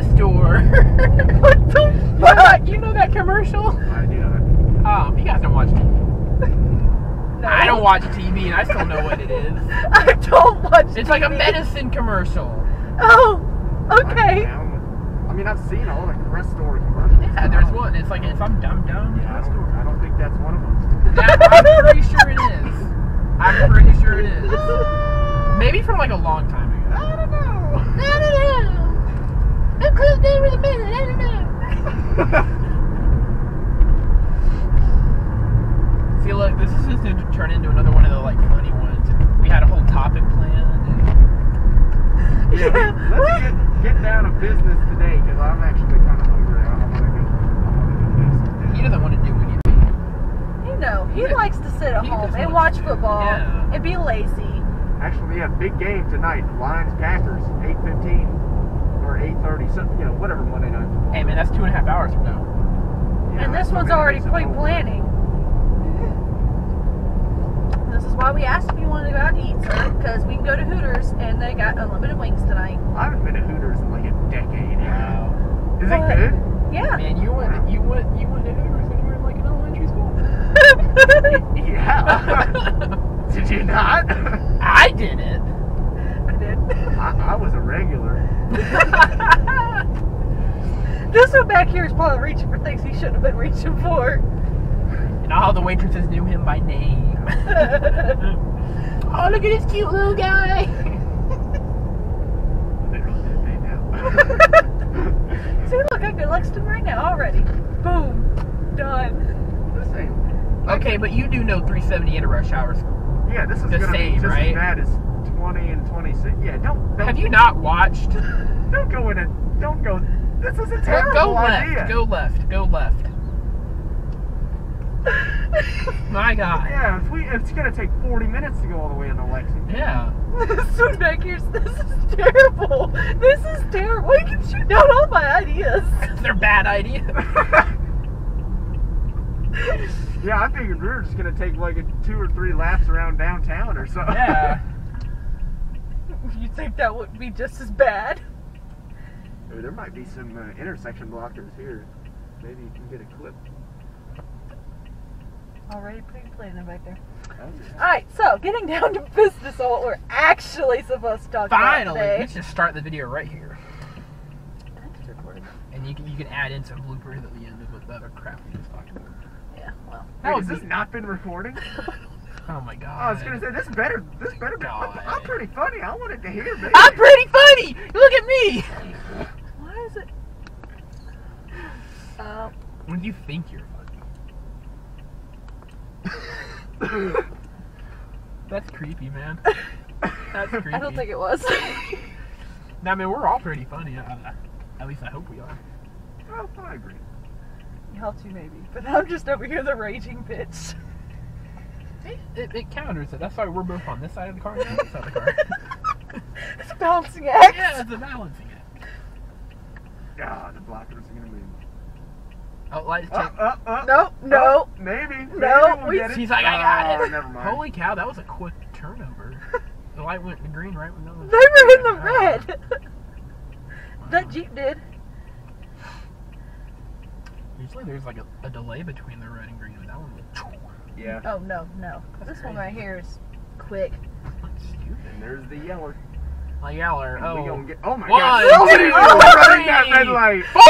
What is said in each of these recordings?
Crestore. What the fuck? You know that commercial? I do know You guys don't watch TV. No. I don't watch TV, and I still know what it is. I don't watch It's like a TV. medicine commercial. Oh, that. okay. I mean, I've seen all the Crestore commercials. Yeah, there's one. It's like if I'm dumb, Yeah, I don't think that's one of them. I'm pretty sure it is. I'm pretty sure it is. Maybe from like a long time ago. I don't know. I'm close down with a minute. I don't know. See, look, this is just going to turn into another one of the like funny ones. We had a whole topic planned. Yeah, let's get down to business today because I'm actually kind of hungry. I want to go do something. He doesn't want to do anything. You know, he likes to sit at He home just and wants watch to. football Yeah. and be lazy. Actually, yeah, big game tonight. Lions Packers, 8:15 or 8:30. So whatever Monday night. Hey man, that's 2.5 hours from now. Yeah, And this that's one's what already makes it over. pre-planning. This is why we asked if you wanted to go out and eat, sir, because we can go to Hooters and they got unlimited wings tonight. I haven't been to Hooters in like a decade. Wow. Is What? it good? Yeah. Man, you went to Hooters when you were in like in elementary school. Yeah. Did you not? I did it. I did. I was a regular. This one back here is probably reaching for things he shouldn't have been reaching for. And all the waitresses knew him by name. Oh, look at this cute little guy. They really did pay now. See, look, I could Lexington right now already. Boom. Done. The same. Okay, but you do know 378 at rush hours. Yeah, this is The gonna same, be just right? as bad as 20 and 26. Yeah, don't Have you not watched? Don't go in it. Don't go. This is a terrible Go left. idea. Go left. Go left. My God. Yeah, it's gonna take 40 minutes to go all the way into Lexington. Yeah. This one back here, this is terrible. This is terrible. You can shoot down all my ideas. They're bad ideas. Yeah, I figured we were just gonna take like 2 or 3 laps around downtown or something. Yeah. You think that would be just as bad? Ooh, there might be some intersection blockers here. Maybe you can get a clip. Already pre-planning back there. Oh, yeah. Alright, so getting down to business on what we're actually supposed to talk about Finally, today. let's just start the video right here. That's recorded. And you can add in some bloopers at the end of what the other crap we just talked about. Yeah, well. That Wait, would has this be- not been recording? Oh my God. I was gonna say this better be. God. I'm pretty funny. I wanted to hear me. I'm pretty funny! Look at me! Why is it? When do you think you're funny? That's creepy, man. That's creepy. I don't think it was. I mean, we're all pretty funny. At least I hope we are. Well, I agree. Y'all too, maybe. But I'm just over here the raging bitch. It counters it. That's why we're both on this side of the car and this side of the car. It's a balancing act. Yeah, it's a balancing act. God, the blockers are gonna move. Oh, lights check. No. Maybe. No, We'll we- get it. She's like, I got Oh, it. never mind. Holy cow, that was a quick turnover. The light went to green right when that was. They were in the red. That Jeep did. Usually there's like a delay between the red and green, but that one was. Yeah. Oh, no. That's This one crazy. right here is quick. And there's the yeller. Like yeller. And we Oh. gonna get. Oh my One, God! two, So many people running that three, red light. 4!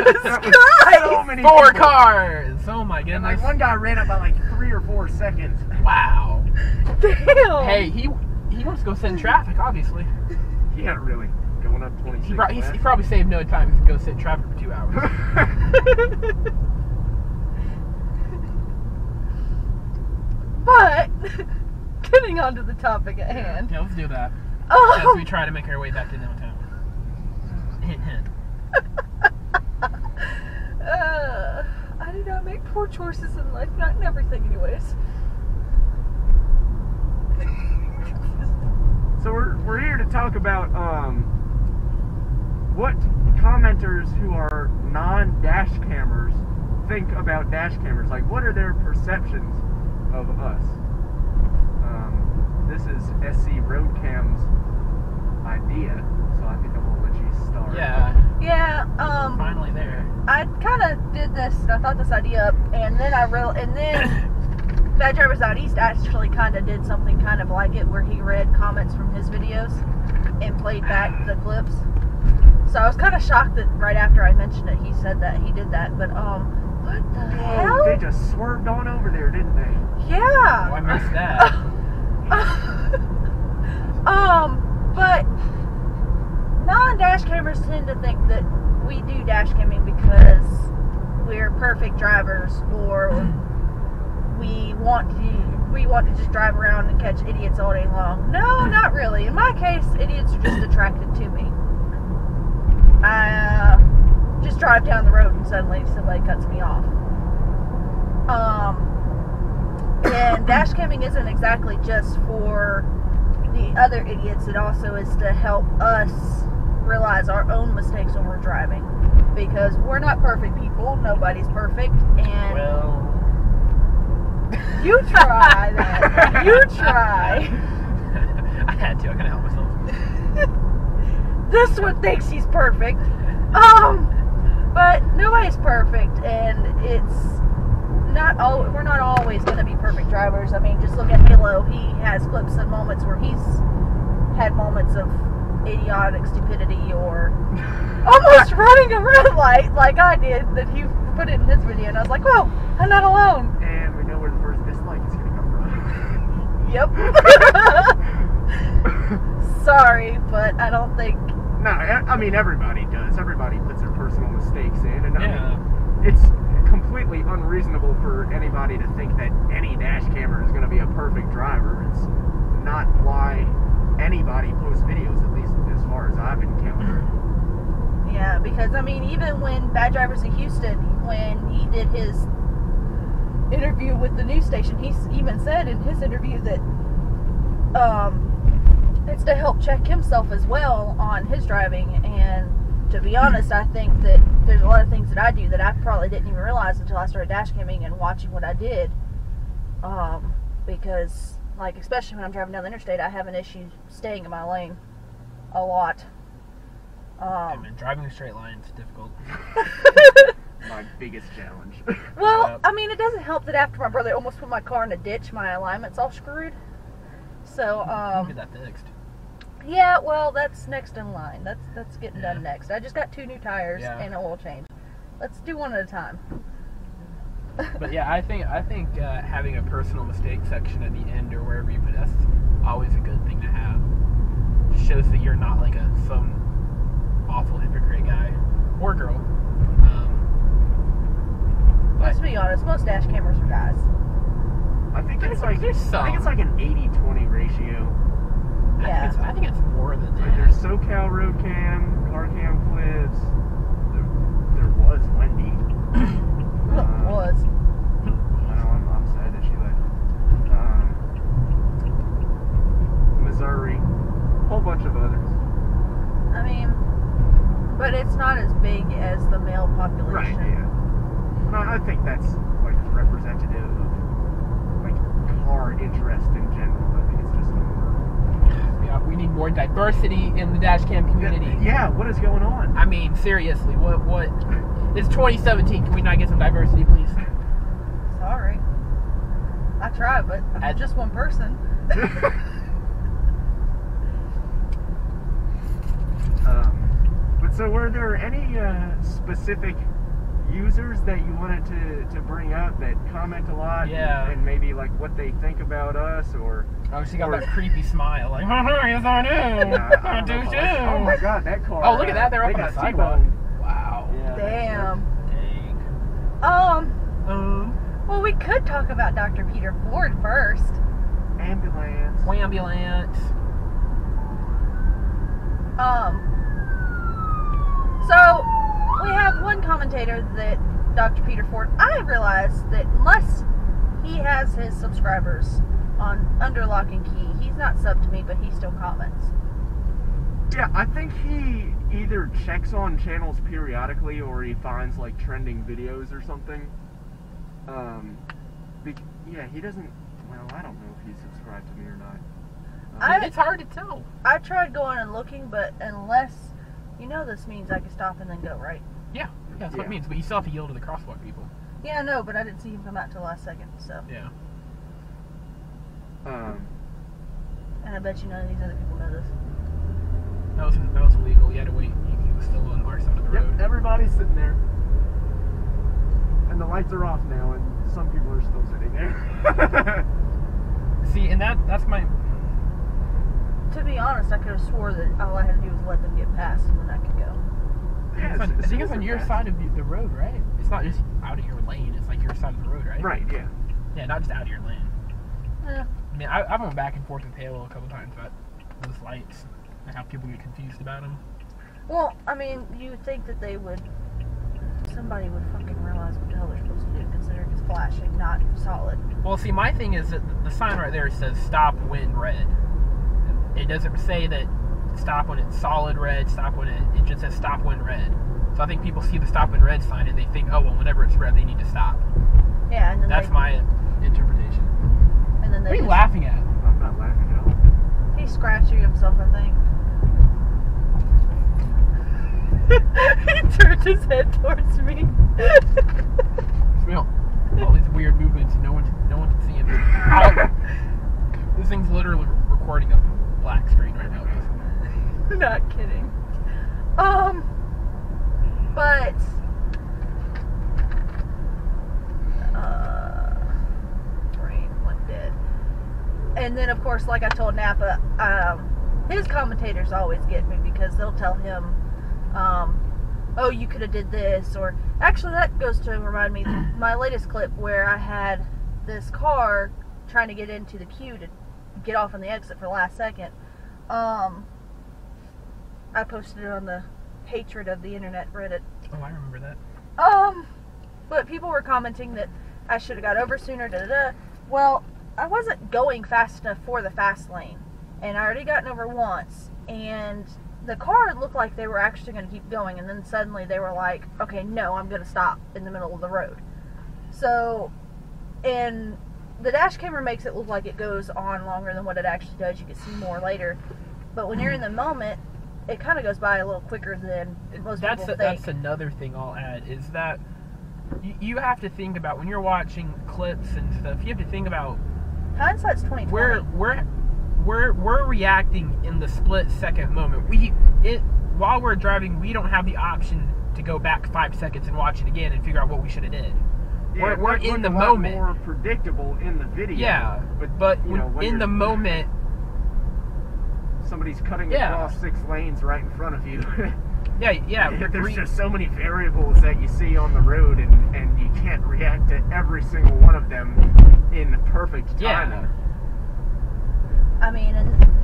That was so many 4 people. cars! Oh my And goodness. like one guy ran up by like 3 or 4 seconds. Wow. Damn. Hey, he wants to go sit in traffic, obviously. Yeah, really. Going up 26. He probably saved no time to go sit in traffic for 2 hours. But, getting on to the topic at hand. Yeah, let's do that. As Oh, we try to make our way back to downtown. Hint, hint. I do not make poor choices in life, not in everything anyways. So we're here to talk about what commenters who are non-Dashcammers think about Dashcammers. Like, what are their perceptions of us? This is SC Roadcam's idea, so I think I'm gonna let you start. Yeah. did this, and I thought this idea up, and then Bad Drivers Out East actually kind of did something kind of like it, where he read comments from his videos and played back the clips. So I was kind of shocked that right after I mentioned it, he said that he did that. But what the hell? They just swerved on over there, didn't they? Yeah. Oh, I missed that. But non-dash cammers tend to think that we do dash camming because we're perfect drivers, or we want to just drive around and catch idiots all day long. No, not really. In my case, idiots are just attracted to me. I just drive down the road and suddenly somebody cuts me off. And dash camming isn't exactly just for the other idiots. It also is to help us realize our own mistakes when we're driving, because we're not perfect people. Nobody's perfect, and Well, you try that. You try. I had to. I couldn't help myself. This one thinks he's perfect. But nobody's perfect, and we're not always going to be perfect drivers. I mean, just look at Halo. He has clips and moments where he's had moments of idiotic stupidity, or almost running a red light like I did, that he put it in his video, and I was like, well, I'm not alone. And we know where the first dislike is going to come from. Yep. Sorry, but I don't think... No, I mean, everybody does. Everybody puts their personal mistakes in, and Yeah. I mean, it's completely unreasonable for anybody to think that any dash camera is going to be a perfect driver. It's not why anybody posts videos, at least as far as I've encountered. Yeah, because, I mean, even when Bad Drivers in Houston, when he did his interview with the news station, he even said in his interview that it's to help check himself as well on his driving. And to be honest, I think that there's a lot of things that I do that I probably didn't even realize until I started dash camming and watching what I did. Because, like, especially when I'm driving down the interstate, I have an issue staying in my lane a lot. I mean, driving a straight line is difficult. My biggest challenge. Well, Yep. I mean, it doesn't help that after my brother almost put my car in a ditch, my alignment's all screwed. So, Get that fixed. yeah, well, that's next in line. That's getting done Yeah. next. I just got 2 new tires Yeah. and an oil change. Let's do one at a time. But yeah, I think having a personal mistake section at the end or wherever you put, that's always a good thing to have. Shows that you're not like some awful hypocrite guy or girl. Let's be honest, most dash cameras are guys. I think it's There's like some. I think it's like an 80-20 ratio. Yeah. I think it's more than Like that. there's SoCal Road Cam, Car Cam Clips. There was Wendy. Was. I'm sad that she left. Missouri, a whole bunch of others. I mean, but it's not as big as the male population. Right, yeah. And I think that's like representative of like car interest in general. I think it's just more. Yeah, we need more diversity in the dash cam community. Yeah, what is going on? I mean, seriously, what? It's 2017. Can we not get some diversity, please? Sorry. I tried, but I'm just one person. But so were there any specific users that you wanted to bring up that comment a lot? Yeah. And maybe like what they think about us or... Oh, she got that creepy smile, like, yes, I do. I do too. Oh my god, that car. Oh, look at that. They're up on the sidewalk. Wow. Yeah, Damn. Dang. Well, we could talk about Dr. Peter Ford first. Ambulance. Ambulance. So we have one commentator that Dr. Peter Ford. I realize that unless he has his subscribers on under lock and key, he's not subbed to me, but he still comments. Yeah, I think he either checks on channels periodically or he finds like trending videos or something. Yeah, he doesn't. Well, I don't know if he's subscribed to me or not. It's hard to tell. I tried going and looking, but unless, this means I can stop and then go right. Yeah, that's what it means. But you still have to yield to the crosswalk people. Yeah, no, but I didn't see him come out till the last second, so. Yeah. And I bet you none of these other people know this. That was illegal. You had to wait. He was still on our side of the road. Yep, everybody's sitting there. And the lights are off now, and some people are still sitting there. See, and that's my... To be honest, I could have swore that all I had to do was let them get past and then I could go. Yeah, I think it's on your side of the road, right? It's not just out of your lane. It's like your side of the road, right? Right, yeah. Yeah, not just out of your lane. Yeah. I mean, I've went back and forth with Halo a couple times about those lights and how people get confused about them. Well, I mean, you would think that somebody would fucking realize what the hell they're supposed to do, considering it's flashing, not solid. Well, see, my thing is that the sign right there says stop when red. It doesn't say that stop when it's solid red, stop when it just says stop when red. So I think people see the stop when red sign and they think, oh, well, whenever it's red, they need to stop. Yeah, and then that's my interpretation. And then what are you laughing at? I'm not laughing at all. He's scratching himself, I think. He turned his head towards me. Smell all these weird movements. No one can see him. This thing's literally recording a black screen right now. Not kidding. But brain went dead. And then of course, like I told Napa, his commentators always get me because they'll tell him, oh, you could have did this, or actually that goes to remind me my latest clip where I had this car trying to get into the queue to get off on the exit for the last second. I posted it on the Hatred of the Internet Reddit. Oh, I remember that. But people were commenting that I should have got over sooner, da-da-da. Well, I wasn't going fast enough for the fast lane, and I already gotten over once, and the car looked like they were actually going to keep going, and then suddenly they were like, okay, no, I'm going to stop in the middle of the road. So, and the dash camera makes it look like it goes on longer than what it actually does. You can see more later. But when you're in the moment, it kind of goes by a little quicker than most people think. That's another thing I'll add, is that you have to think about, when you're watching clips and stuff, you have to think about... Hindsight's 20/20. We're reacting in the split-second moment. While we're driving, we don't have the option to go back 5 seconds and watch it again and figure out what we should have did. Yeah, we're in the moment. More predictable in the video. Yeah, but you know, in the moment, somebody's cutting across 6 lanes right in front of you. yeah. There's just so many variables that you see on the road, and you can't react to every single one of them in perfect timing. I mean,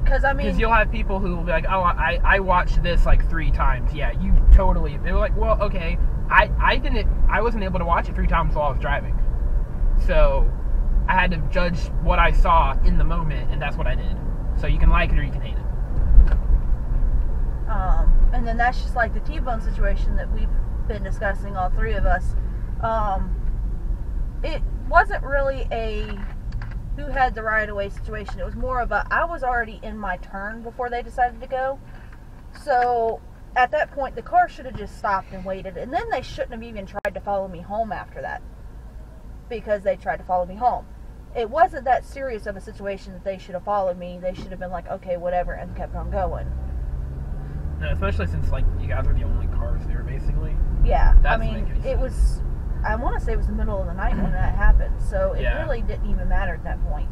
because you'll have people who will be like, oh, I watched this like 3 times. Yeah, you totally. They were like, well, okay, I wasn't able to watch it 3 times while I was driving, so I had to judge what I saw in the moment, and that's what I did. So you can like it or you can hate it. And then that's just like the T-bone situation that we've been discussing, all 3 of us. It wasn't really a who had the right-of-way situation. It was more of a, I was already in my turn before they decided to go. So at that point, the car should have just stopped and waited. And then they shouldn't have even tried to follow me home after that, because they tried to follow me home. It wasn't that serious of a situation that they should have followed me. They should have been like, okay, whatever, and kept on going. No, especially since, like, you guys are the only cars there, basically. Yeah, I mean, it was, I want to say it was the middle of the night when that happened, so it really didn't even matter at that point.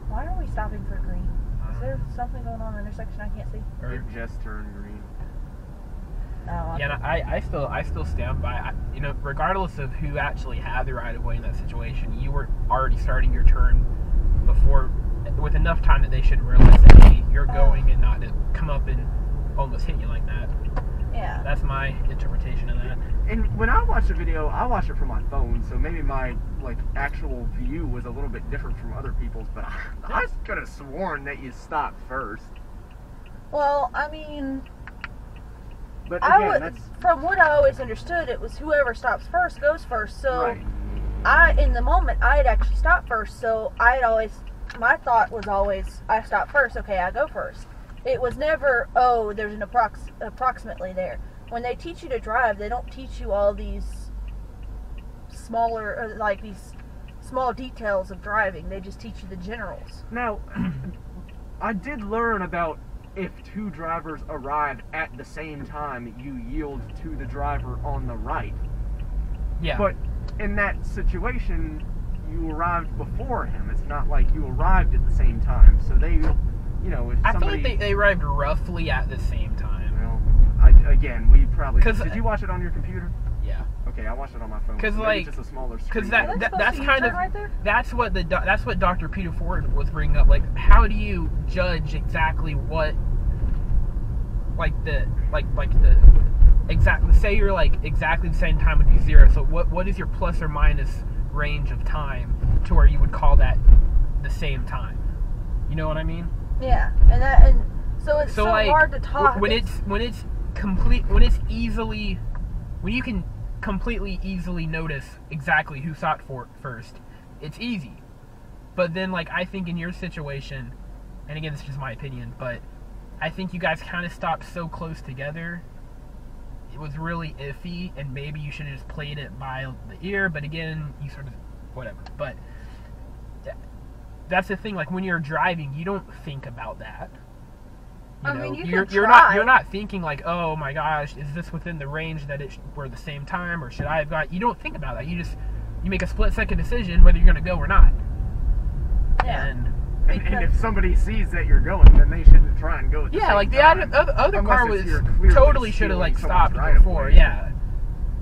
Why are we stopping for green? Is there something going on in the intersection I can't see? It just turned green. Oh, yeah, and I still stand by, you know, regardless of who actually had the right of way in that situation, you were already starting your turn before, with enough time that they should realize that, hey, you're going, and not to come up and almost hit you like that. Yeah. That's my interpretation of that. And when I watch the video, I watch it from my phone, so maybe my, like, actual view was a little bit different from other people's, but I could have sworn that you stopped first. Well, I mean, but again, from what I always understood, it was whoever stops first goes first. So right. in the moment, I had actually stopped first, so my thought was always, I stop first, okay, I go first. It was never, oh, there's an approximately there. when they teach you to drive, they don't teach you all these smaller, like these small details of driving. They just teach you the generals. Now, I did learn about if two drivers arrive at the same time, you yield to the driver on the right. Yeah. But in that situation, you arrived before him. It's not like you arrived at the same time. So they, you know, if I somebody... feel like they arrived roughly at the same time. Well, again, we probably... Did you watch it on your computer? Yeah. Okay, I watched it on my phone. Because like, just a smaller screen. Because that's kind of right there? that's what Dr. Peter Ford was bringing up. Like, how do you judge exactly what, say you're like exactly the same time would be 0. So what is your plus or minus range of time to where you would call that the same time? You know what I mean? Yeah, and so it's so like, hard to talk. When you can completely easily notice exactly who thought for it first, it's easy. But then, like, I think in your situation, and again, this is just my opinion, but I think you guys kind of stopped so close together. It was really iffy, and maybe you should have just played it by the ear, but again, you sort of, whatever. But that's the thing, like, when you're driving, you don't think about that. I mean, you're not thinking like, oh my gosh, is this within the range that we're the same time, or should I have got? You don't think about that. You make a split-second decision whether you're going to go or not. Yeah. And if somebody sees that you're going, then they shouldn't try and go at the same like the time. other car was totally should have like stopped before. Yeah.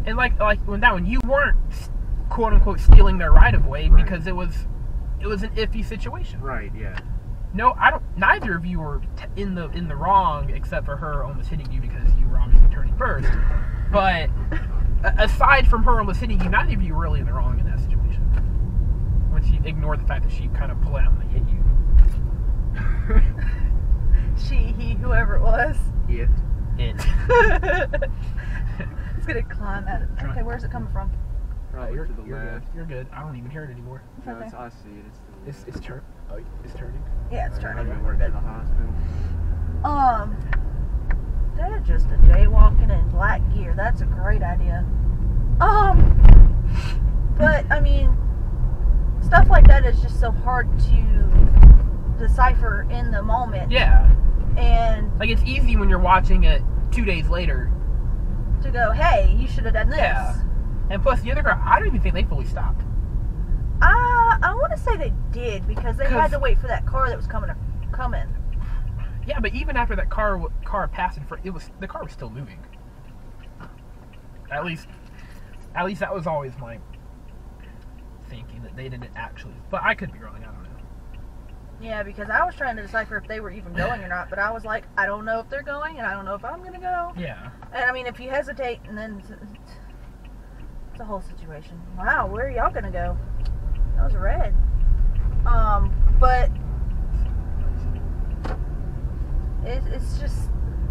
And like when that one, you weren't quote unquote stealing their right of way because it was an iffy situation. Right. Yeah. No, neither of you were in the wrong, except for her almost hitting you because you were obviously turning first. But aside from her almost hitting you, neither of you were really in the wrong in that situation. Once you ignore the fact that she kind of pulled out and hit you. He, whoever it was. It. It's gonna climb at it. Okay, where's it coming from? Right, you're to the good. left. You're good. I don't even hear it anymore. No, I see it. It's turning. Oh, it's turning. Yeah, it's turning. We're good. The hospital. They're just a jaywalking in black gear. That's a great idea. But I mean, stuff like that is just so hard to decipher in the moment. Yeah. And like it's easy when you're watching it 2 days later to go, hey, you should have done this. Yeah. And plus, the other car, I don't even think they fully stopped. I want to say they did because they had to wait for that car that was coming. Yeah, but even after that car passed in front, the car was still moving. At least that was always my thinking, that they didn't actually. But I could be wrong. I don't know. Yeah, because I was trying to decipher if they were even going or not, but I was like, I don't know if they're going, and I don't know if I'm gonna go. Yeah. And I mean, if you hesitate, and then it's a whole situation. Wow, where are y'all gonna go? That was red. But it's just,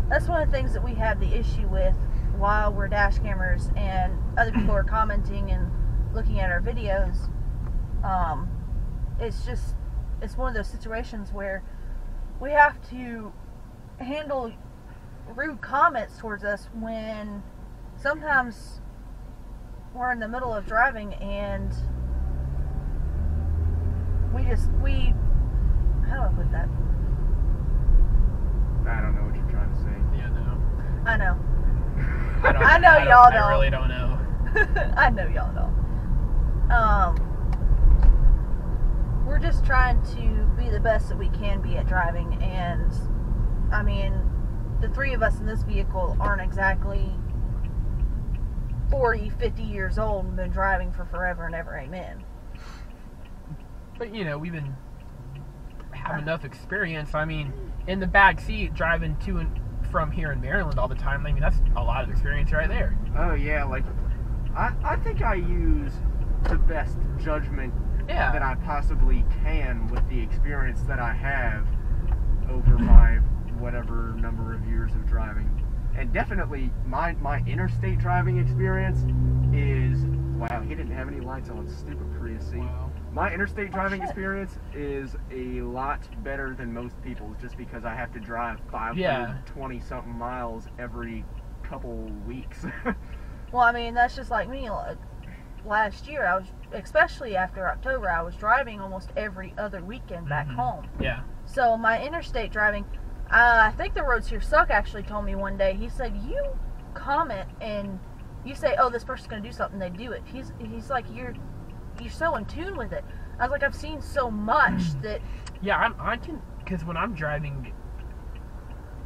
that's one of the things that we have the issue with while we're dash cammers and other people are commenting and looking at our videos. It's one of those situations where we have to handle rude comments towards us when sometimes we're in the middle of driving and how do I put that? I don't know what you're trying to say. Yeah, no. I know. I know y'all don't. I really don't know. I know y'all don't. We're just trying to be the best that we can be at driving, and I mean, the three of us in this vehicle aren't exactly 40, 50 years old and been driving for forever and ever, amen. But you know, we've been having enough experience. I mean, in the back seat driving to and from here in Maryland all the time, I mean, that's a lot of experience right there. Oh yeah, like I think I use the best judgment that I possibly can with the experience that I have over my whatever number of years of driving. And definitely my interstate driving experience is, wow, he didn't have any lights on, stupid Prius seat. Wow. My interstate driving experience is a lot better than most people's, just because I have to drive 520 something miles every couple weeks. Well, I mean, that's just like me. Like, last year, I was, especially after October, I was driving almost every other weekend back home. Yeah. So my interstate driving, I think the roads here suck. Actually, told me one day. He said, "You comment and you say, oh, this person's gonna do something, they do it." He's like, you're so in tune with it. I was like, I've seen so much that. Yeah, I can, because when I'm driving,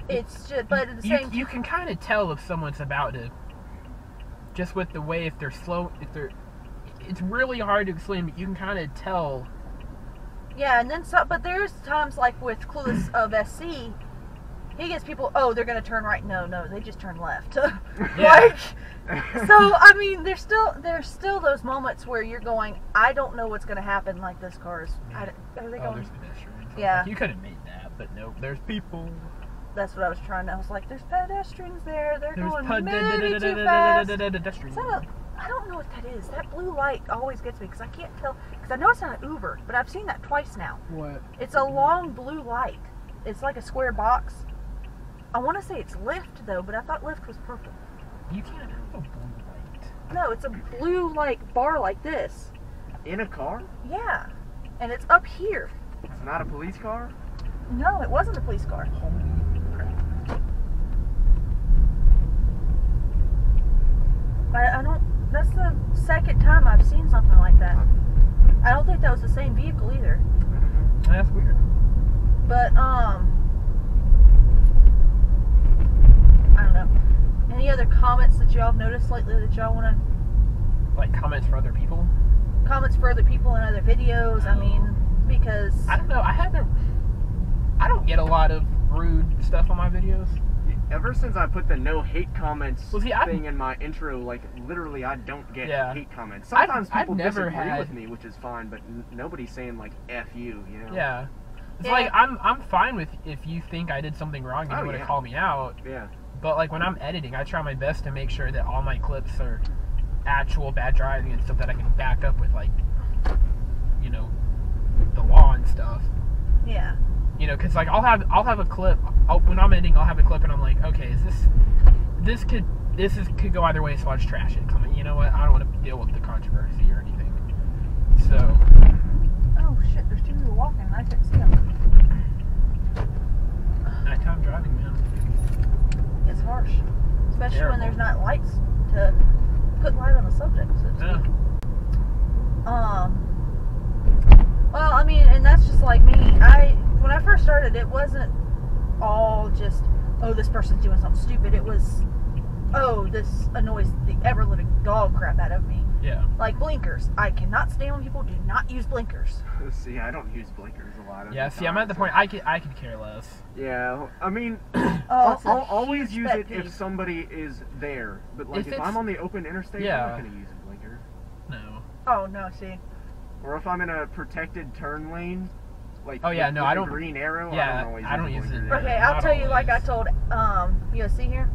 it's just, but at the same time, you can kind of tell if someone's about to. Just with the way, if they're slow, it's really hard to explain, but you can kind of tell. Yeah, and then so, but there's times like with Clueless of SC, he gets people, oh, they're gonna turn right. No, they just turn left. Like, so I mean, there's still those moments where you're going, I don't know what's gonna happen. Like this car's, are they going? There's pedestrians. Yeah. Like, you could have made that, but no, there's people. That's what I was trying to. I was like, there's pedestrians there. They're There's going maybe too fast. pedestrians. I don't know what that is. That blue light always gets me because I can't tell. Because I know it's not an Uber, but I've seen that twice now. What? It's a long blue light. It's like a square box. I want to say it's Lyft though, but I thought Lyft was purple. You can't have a blue light. No, it's a blue like bar like this. In a car? Yeah, and it's up here. It's not a police car? No, it wasn't a police car. Holy crap. I don't. That's the second time I've seen something like that. I don't think that was the same vehicle either. That's weird. But I don't know. Any other comments that y'all have noticed lately that y'all want to? Like comments for other people? Comments for other people in other videos. I mean, because I don't know. I don't get a lot of rude stuff on my videos. Ever since I put the no hate comments Well, see, thing in my intro, like literally I don't get hate comments. I've Sometimes people never disagree had- with me, which is fine, but nobody's saying like F you, you know? Yeah. It's Yeah. like I'm fine with if you think I did something wrong and you want to call me out. Yeah. But like when I'm editing, I try my best to make sure that all my clips are actual bad driving and stuff that I can back up with, like, you know, the law and stuff. yeah. You know, because like I'll have a clip when I'm editing. I'll have a clip and I'm like, okay, this could go either way, so I'll just trash it. You know what? I don't want to deal with the controversy or anything. So. Oh shit! There's two people walking. And I couldn't see them. Nighttime driving, man. It's harsh, especially Terrible. when there's not lights to put light on the subject. So to Yeah. speak. Well, I mean, and that's just like me. When I first started, it wasn't all just, oh, this person's doing something stupid. It was, oh, this annoys the ever-living dog crap out of me. Yeah. Like blinkers. I cannot stand when people do not use blinkers. See, I don't use blinkers a lot of Yeah. the See, I'm time, at the so- point I could care less. Yeah, I mean, Oh, it's a I'll always huge use pet it if peeve. somebody is there. But like If if it's- I'm on the open interstate, Yeah. I'm not gonna use a blinker. No. Oh no, see. Or if I'm in a protected turn lane, like Oh, yeah, with, no, with I the don't- green arrow. yeah, I don't use it. Okay, Yeah, I'll not tell you like I always. told, you see here?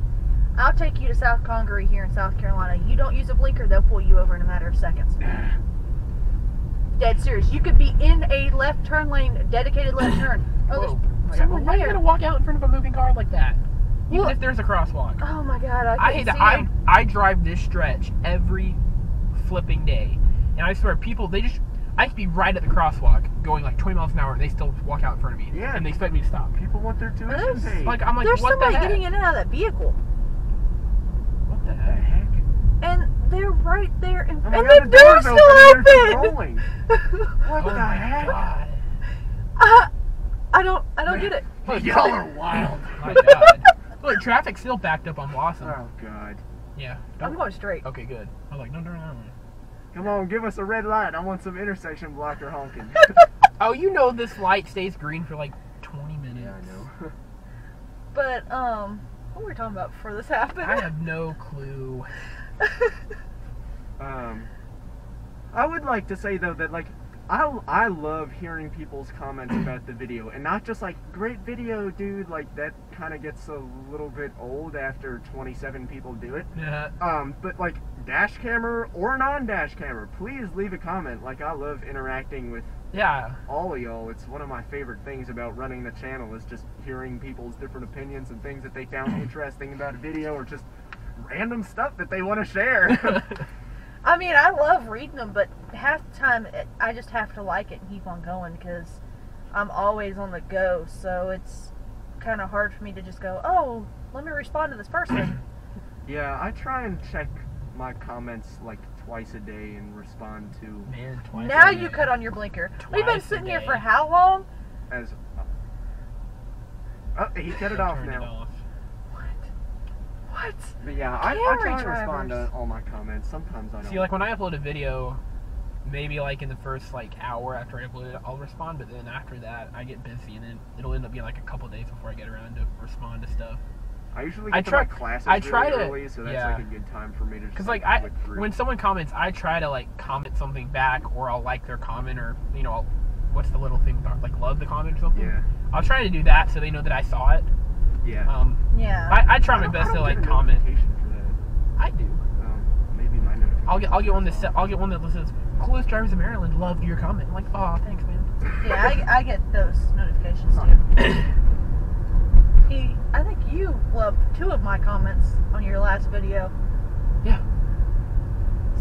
I'll take you to South Congaree here in South Carolina. You don't use a blinker, they'll pull you over in a matter of seconds. Dead serious. You could be in a left turn lane, dedicated left turn. Oh, Whoa. there's someone Why are you there. gonna walk out in front of a moving car like that? Even Well- if there's a crosswalk. Oh my god, I hate that. I drive this stretch every flipping day, and I swear people I could be right at the crosswalk going like 20 miles an hour and they still walk out in front of me. Yeah. And they expect me to stop. People want their tuition There's- paid. Like I'm like, There's what the somebody heck? getting in and out of that vehicle. What the what the heck? heck? And they're right there in, Oh my and God, the door's and still they're open! rolling. What Oh the my heck? god. I don't get it. Look, Y'all are wild. My god. Look, traffic's still backed up on Blossom. Oh god. Yeah. I'm going straight. Okay, good. I was like, no, no, no, no. Come on, give us a red light. I want some intersection blocker honking. Oh, you know this light stays green for like 20 minutes. Yeah, I know. But, what were we talking about before this happened? I have no clue. I would like to say though that like I love hearing people's comments about the video, and not just like great video, dude. Like that kind of gets a little bit old after 27 people do it. Yeah. But like Dashcammer or non-Dashcammer, please leave a comment. Like I love interacting with Yeah. all of y'all. It's one of my favorite things about running the channel is just hearing people's different opinions and things that they found interesting about a video, or just random stuff that they want to share. I mean, I love reading them, but half the time I just have to like it and keep on going because I'm always on the go. So it's kind of hard for me to just go, oh, let me respond to this person. Yeah, I try and check my comments like twice a day and respond to. Man, twice. Now a you day. cut on your blinker. Twice We've been a sitting here day. for how long? As oh, he cut it off Turn now. it off. What? But yeah, I Camry try and respond drivers. to all my comments. Sometimes I don't. See, like when I upload a video, maybe like in the first like hour after I upload it, I'll respond. But then after that, I get busy, and then it'll end up being like a couple days before I get around to respond to stuff. I usually I get try- to my classes I try really to- early, so that's yeah. like a good time for me to just Because like I, click through. when someone comments, I try to like comment something back, or I'll like their comment, or you know, what's the little thing like love the comment or something. Yeah. I'll try to do that so they know that I saw it. Yeah. Yeah. I try my best to like comment. I do. Maybe my notification. I'll get one that says coolest drivers in Maryland loved your comment. I'm like, oh, thanks, man. Yeah, I get those notifications too. I think you loved 2 of my comments on your last video. Yeah.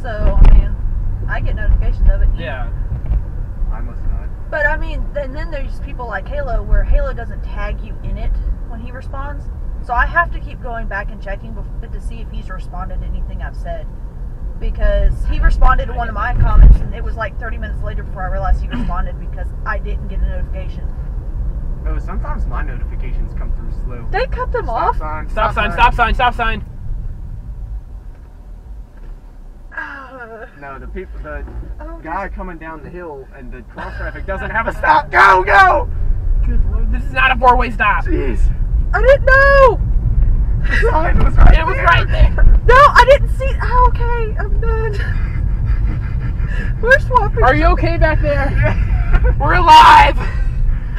So, I mean, I get notifications of it. Yeah. I must not. But, I mean, then there's people like Halo where Halo doesn't tag you in it when he responds. So I have to keep going back and checking to see if he's responded to anything I've said. Because he responded to one of my comments, and it was like 30 minutes later before I realized he responded because I didn't get a notification. Oh, sometimes my notifications come through slow. They cut them Stop off? sign. Stop sign, stop sign, stop sign. No, the Oh, guy coming down the hill and the cross traffic doesn't have a stop. Go, go! Good Lord, this is not a four-way stop. Jeez. I didn't know! The sign was right It was there. right there. No, I didn't see. Oh, okay, I'm done. We're swapping. Are you okay back there? Yeah. We're alive.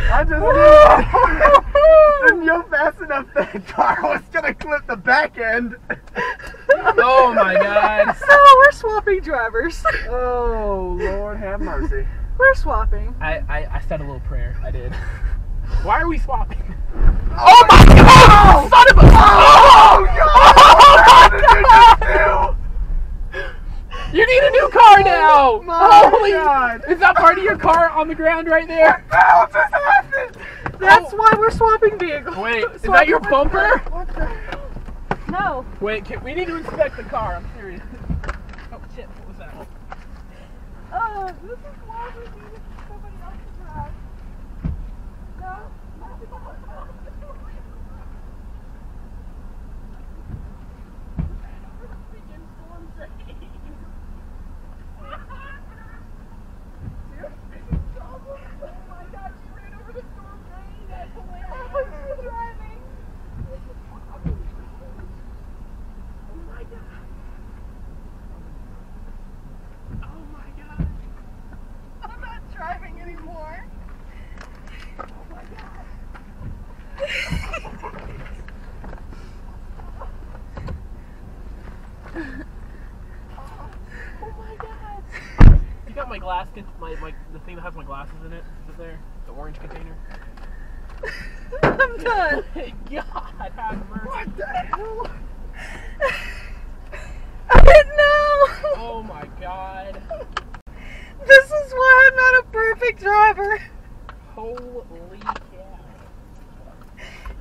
I just didn't go fast enough that the car was gonna clip the back end. Oh my God. So we're swapping drivers. Oh, Lord have mercy. We're swapping. I said a little prayer. I did. Why are we swapping? Oh my God! Son of a! Oh God! What did you just do? You need a new car now. My Holy! God! Is that part of your car on the ground right there? What the hell just happened? That's why we're swapping vehicles. Wait, is that your bumper? What the hell? No. Wait, we need to inspect the car. I'm serious. Oh shit! What was that? This is why we needed somebody else to drive. No. Driving anymore. Oh my God! You got my glass, the thing that has my glasses in it. Is it there? The orange container. I'm done. Hey God, have mercy. What the hell? I didn't know. Oh my God. This is why I'm not a perfect driver. Holy cow.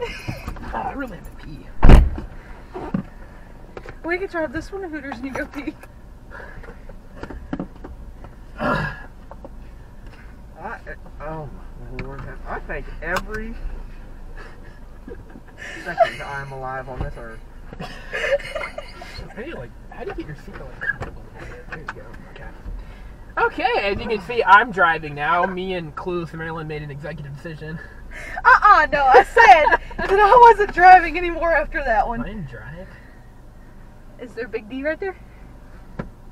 Oh, I really have to pee. We could drive this one to Hooters and you go pee. Oh my Lord! I thank every second I'm alive on this earth. How do you get your seat comfortable? There you go. Okay. Okay, as you can see, I'm driving now. Me and Clueless Maryland made an executive decision. No, I said that I wasn't driving anymore after that one. I didn't drive. Is there a big D right there?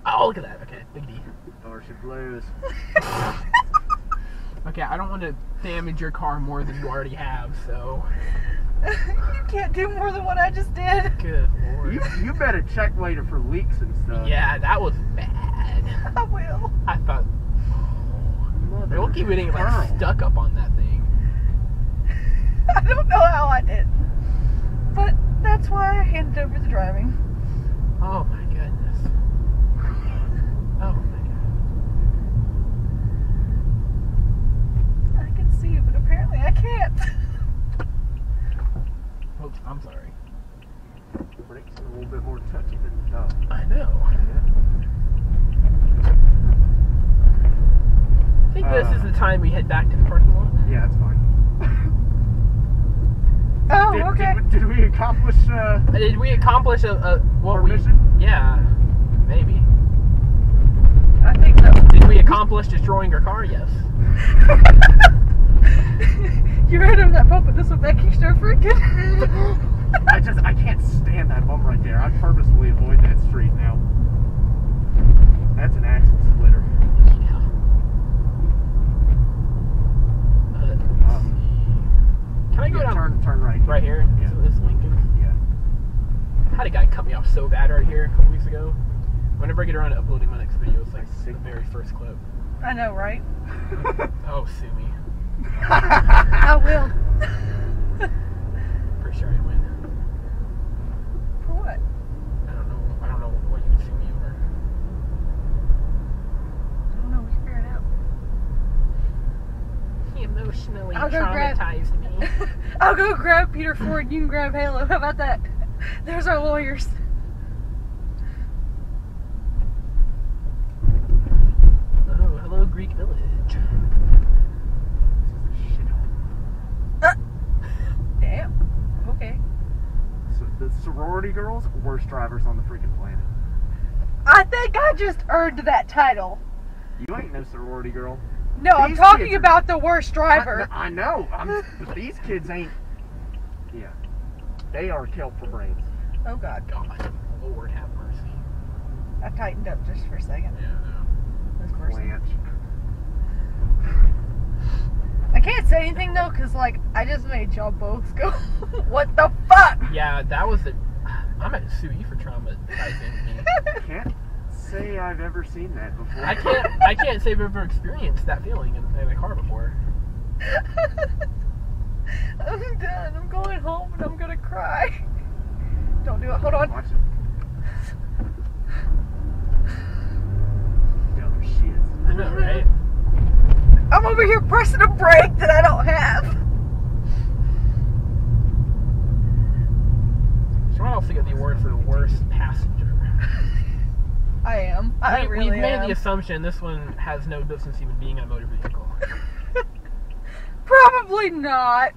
Oh, look at that. Okay, big D. Starship Blues. Okay, I don't want to damage your car more than you already have, so. You can't do more than what I just did. Good Lord. You better check later for leaks and stuff. Yeah, that was bad. I will. I thought. Mother We'll keep getting like pearl. stuck up on that thing. I don't know how I did. But that's why I handed over the driving. Oh my goodness. Oh my god. I can see you, but apparently I can't. Oops, I'm sorry. The brakes are a little bit more touchy than the dog. I know. I think this is the time we head back to the parking lot. Yeah, that's fine. Oh, okay. Did we accomplish Did we accomplish what our we? mission? Yeah, maybe. I think so. Did we accomplish destroying her car? Yes. You heard him that bump, but this one back, you start freaking. I can't stand that bump right there. I purposefully avoid that street now. That's an axle splitter. Yeah. Let's see. Can I go Yeah, down turn right. right here? Yeah. So this Lincoln. Yeah. I had a guy cut me off so bad right here a couple weeks ago. Whenever I get around to uploading my next video, it's like the very first clip. I know, right? Oh, sue me. I will. Pretty sure I'd win. For what? I don't know what you would sue me over. I don't know. We can figure it out. He emotionally I'll go grab- traumatized me. I'll go grab Peter Ford. You can grab Halo. How about that? There's our lawyers. Oh, hello, Greek village. Damn. Okay. So the sorority girls, worst drivers on the freaking planet. I think I just earned that title. You ain't no sorority girl. No, I'm These talking kids are- about the worst driver. I know. But these kids ain't. Yeah. They are kelp for brains. Oh God. God, Lord have mercy. I tightened up just for a second. Yeah, This person. Blanche. I can't say anything though, cause like I just made y'all both go. What the fuck? yeah, that was the. I'm gonna sue you for traumatizing me. Can't say I've ever seen that before. I can't say I've ever experienced that feeling in a car before. I'm done. I'm going home and I'm gonna cry. Don't do it. Hold on. Watch it. The other shits. I know, right? I'm over here pressing a brake that I don't have. So I also get the award for worst passenger. I am. I really We've made am. the assumption this one has no business even being a motor vehicle. Probably not.